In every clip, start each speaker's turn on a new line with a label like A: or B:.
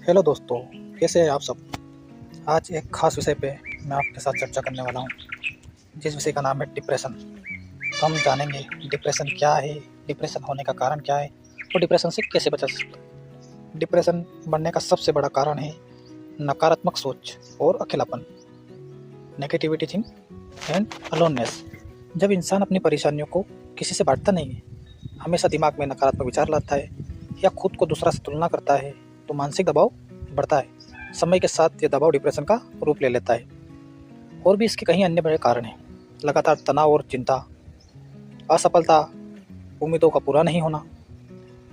A: Hello दोस्तों, कैसे हैं आप सब। आज एक खास विषय पे मैं आपके साथ चर्चा करने वाला हूँ, जिस विषय का नाम है डिप्रेशन। तो हम जानेंगे डिप्रेशन क्या है, डिप्रेशन होने का कारण क्या है और डिप्रेशन से कैसे बचा जा सकता है। डिप्रेशन बनने का सबसे बड़ा कारण है नकारात्मक सोच और अकेलापन, नेगेटिविटी थिंक एंड अलोननेस। जब इंसान अपनी परेशानियों को किसी से बांटता नहीं है, हमेशा दिमाग में नकारात्मक विचार लाता है या खुद को दूसरा से तुलना करता है, तो मानसिक दबाव बढ़ता है। समय के साथ यह दबाव डिप्रेशन का रूप ले लेता है। और भी इसके कई अन्य बड़े कारण हैं। लगातार तनाव और चिंता, असफलता, उम्मीदों का पूरा नहीं होना,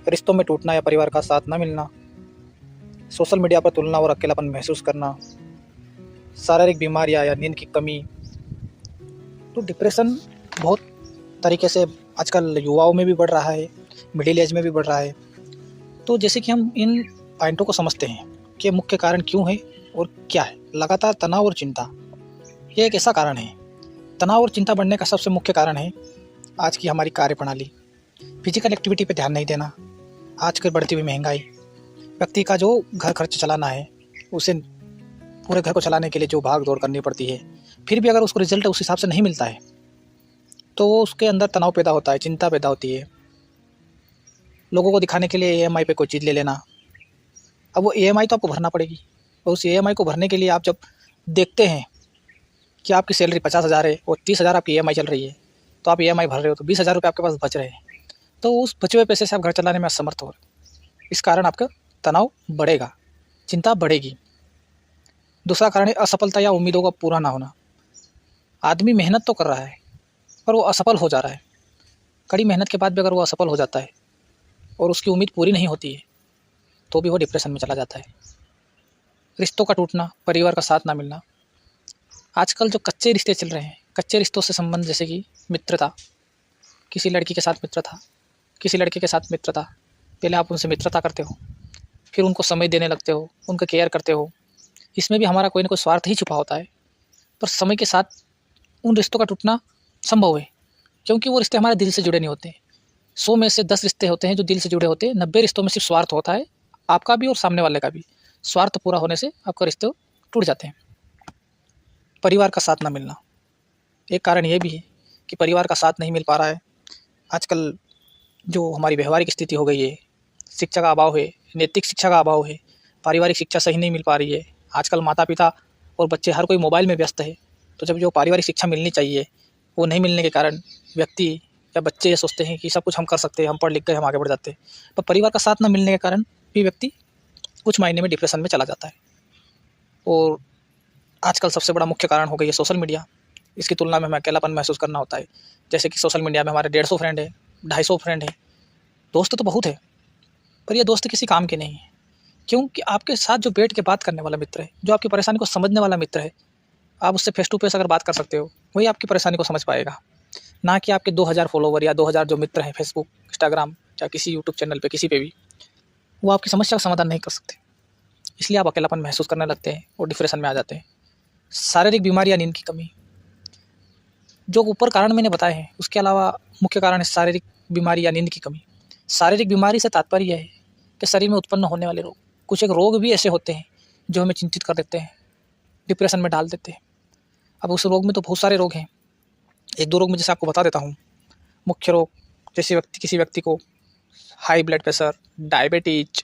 A: रिश्तों में टूटना या परिवार का साथ न मिलना, सोशल मीडिया पर तुलना और अकेलापन महसूस करना, शारीरिक बीमारियां या नींद की कमी। तो डिप्रेशन बहुत तरीके से आजकल युवाओं में भी बढ़ रहा है, मिडिल एज में भी बढ़ रहा है। तो जैसे कि हम इन पॉइंटों को समझते हैं कि मुख्य कारण क्यों है और क्या है। लगातार तनाव और चिंता, ये एक ऐसा कारण है। तनाव और चिंता बढ़ने का सबसे मुख्य कारण है आज की हमारी कार्यप्रणाली, फिजिकल एक्टिविटी पे ध्यान नहीं देना, आजकल बढ़ती हुई महंगाई। व्यक्ति का जो घर खर्च चलाना है, उसे पूरे घर को चलाने के लिए जो भाग दौड़ करनी पड़ती है, फिर भी अगर उसको रिजल्ट उस हिसाब से नहीं मिलता है तो उसके अंदर तनाव पैदा होता है, चिंता पैदा होती है। लोगों को दिखाने के लिए EMI पे कोई चीज़ ले लेना। अब वो EMI तो आपको भरना पड़ेगी, और उस EMI को भरने के लिए आप जब देखते हैं कि आपकी सैलरी 50,000 है और 30,000 आपकी EMI चल रही है, तो आप EMI भर रहे हो तो 20,000 रुपये आपके पास बच रहे हैं। तो उस बचे हुए पैसे से आप घर चलाने में असमर्थ हो रहे। इस कारण आपका तनाव बढ़ेगा, चिंता बढ़ेगी। दूसरा कारण है असफलता या उम्मीदों का पूरा ना होना। आदमी मेहनत तो कर रहा है पर वो असफल हो जा रहा है। कड़ी मेहनत के बाद भी अगर वो असफल हो जाता है और उसकी उम्मीद पूरी नहीं होती है, तो भी वो डिप्रेशन में चला जाता है। रिश्तों का टूटना, परिवार का साथ ना मिलना। आजकल जो कच्चे रिश्ते चल रहे हैं, कच्चे रिश्तों से संबंध, जैसे कि मित्रता, किसी लड़की के साथ मित्र था, किसी लड़के के साथ मित्र था। पहले आप उनसे मित्रता करते हो, फिर उनको समय देने लगते हो, उनका केयर करते हो। इसमें भी हमारा कोई ना कोई स्वार्थ ही छुपा होता है। पर समय के साथ उन रिश्तों का टूटना संभव है, क्योंकि वो रिश्ते हमारे दिल से जुड़े नहीं होते। 100 में से 10 रिश्ते होते हैं जो दिल से जुड़े होते हैं। 90 रिश्तों में सिर्फ स्वार्थ होता है, आपका भी और सामने वाले का भी। स्वार्थ पूरा होने से आपका रिश्ते टूट जाते हैं। परिवार का साथ ना मिलना, एक कारण ये भी है कि परिवार का साथ नहीं मिल पा रहा है। आजकल जो हमारी व्यवहारिक स्थिति हो गई है, शिक्षा का अभाव है, नैतिक शिक्षा का अभाव है, पारिवारिक शिक्षा सही नहीं मिल पा रही है। आजकल माता पिता और बच्चे हर कोई मोबाइल में व्यस्त है। तो जब जो पारिवारिक शिक्षा मिलनी चाहिए वो नहीं मिलने के कारण व्यक्ति या बच्चे ये सोचते हैं कि सब कुछ हम कर सकते हैं, हम पढ़ लिख गए, हम आगे बढ़ जाते हैं। पर परिवार का साथ न मिलने के कारण भी व्यक्ति कुछ मायने में डिप्रेशन में चला जाता है। और आजकल सबसे बड़ा मुख्य कारण हो गई है सोशल मीडिया। इसकी तुलना में हमें अकेलापन महसूस करना होता है। जैसे कि सोशल मीडिया में हमारे 150 फ्रेंड है, 250 फ्रेंड है। दोस्त तो बहुत है, पर ये दोस्त किसी काम के नहीं है। क्योंकि आपके साथ जो बैठ के बात करने वाला मित्र है, जो आपकी परेशानी को समझने वाला मित्र है, आप उससे फेस टू फेस अगर बात कर सकते हो, वही आपकी परेशानी को समझ पाएगा। ना कि आपके 2000 फॉलोवर या 2000 जो मित्र हैं फेसबुक, इंस्टाग्राम या किसी यूट्यूब चैनल पे, किसी पे भी, वो आपकी समस्या का समाधान नहीं कर सकते। इसलिए आप अकेलापन महसूस करने लगते हैं और डिप्रेशन में आ जाते हैं। शारीरिक बीमारी या नींद की कमी, जो ऊपर कारण मैंने बताए हैं, उसके अलावा मुख्य कारण है शारीरिक बीमारी या नींद की कमी। शारीरिक बीमारी से तात्पर्य यह है कि शरीर में उत्पन्न होने वाले रोग। कुछ एक रोग भी ऐसे होते हैं जो हमें चिंतित कर देते हैं, डिप्रेशन में डाल देते हैं। अब उस रोग में तो बहुत सारे रोग हैं। एक दो रोग में जैसे आपको बता देता हूँ। मुख्य रोग, जैसे किसी व्यक्ति को high blood pressure, diabetes,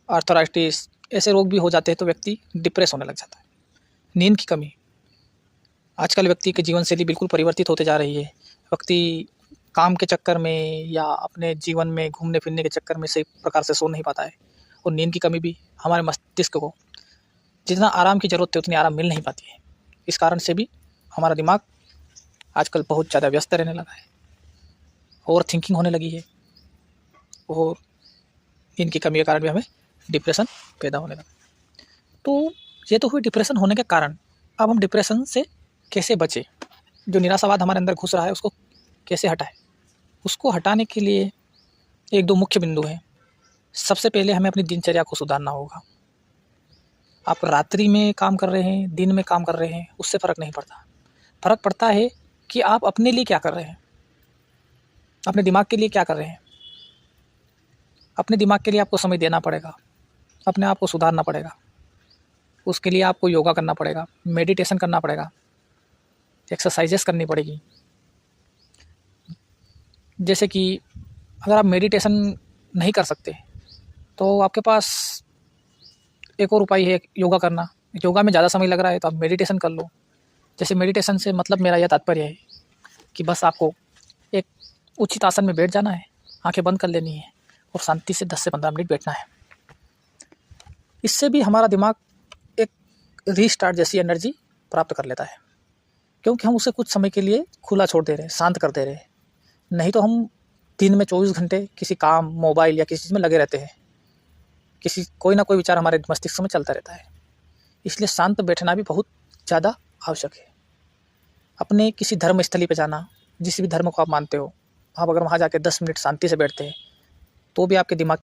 A: arthritis, ऐसे रोग भी हो जाते हैं तो व्यक्ति डिप्रेस होने लग जाता है। नींद की कमी, आजकल व्यक्ति की जीवन शैली बिल्कुल परिवर्तित होते जा रही है। व्यक्ति काम के चक्कर में या अपने जीवन में घूमने फिरने के चक्कर में सही प्रकार से सो नहीं पाता है। और नींद की कमी भी हमारे मस्तिष्क को जितना आराम की ज़रूरत है उतनी आराम मिल नहीं पाती है। इस कारण से भी हमारा दिमाग आजकल बहुत ज़्यादा व्यस्त रहने लगा है, ओवर थिंकिंग होने लगी है, और इनकी कमी के कारण भी हमें डिप्रेशन पैदा होने लगा। तो ये तो हुई डिप्रेशन होने के कारण। अब हम डिप्रेशन से कैसे बचें, जो निराशावाद हमारे अंदर घुस रहा है उसको कैसे हटाएं। उसको हटाने के लिए एक दो मुख्य बिंदु हैं। सबसे पहले हमें अपनी दिनचर्या को सुधारना होगा। आप रात्रि में काम कर रहे हैं, दिन में काम कर रहे हैं, उससे फ़र्क नहीं पड़ता। फ़र्क पड़ता है कि आप अपने लिए क्या कर रहे हैं, अपने दिमाग के लिए क्या कर रहे हैं। अपने दिमाग के लिए आपको समय देना पड़ेगा। अपने आप को सुधारना पड़ेगा। उसके लिए आपको योगा करना पड़ेगा, मेडिटेशन करना पड़ेगा, एक्सरसाइजेस करनी पड़ेगी। जैसे कि अगर आप मेडिटेशन नहीं कर सकते तो आपके पास एक और उपाय है योगा करना। योगा में ज़्यादा समय लग रहा है तो आप मेडिटेशन कर लो। जैसे मेडिटेशन से मतलब मेरा यह तात्पर्य है कि बस आपको एक उचित आसन में बैठ जाना है, आंखें बंद कर लेनी है और शांति से 10 से 15 मिनट बैठना है। इससे भी हमारा दिमाग एक रीस्टार्ट जैसी एनर्जी प्राप्त कर लेता है, क्योंकि हम उसे कुछ समय के लिए खुला छोड़ दे रहे हैं, शांत कर दे रहे हैं। नहीं तो हम दिन में 24 घंटे किसी काम, मोबाइल या किसी चीज़ में लगे रहते हैं, कोई ना कोई विचार हमारे मस्तिष्क में चलता रहता है। इसलिए शांत बैठना भी बहुत ज़्यादा आवश्यक है। अपने किसी धर्म स्थली पे जाना, जिस भी धर्म को आप मानते हो, आप अगर वहाँ जाके 10 मिनट शांति से बैठते हैं तो भी आपके दिमाग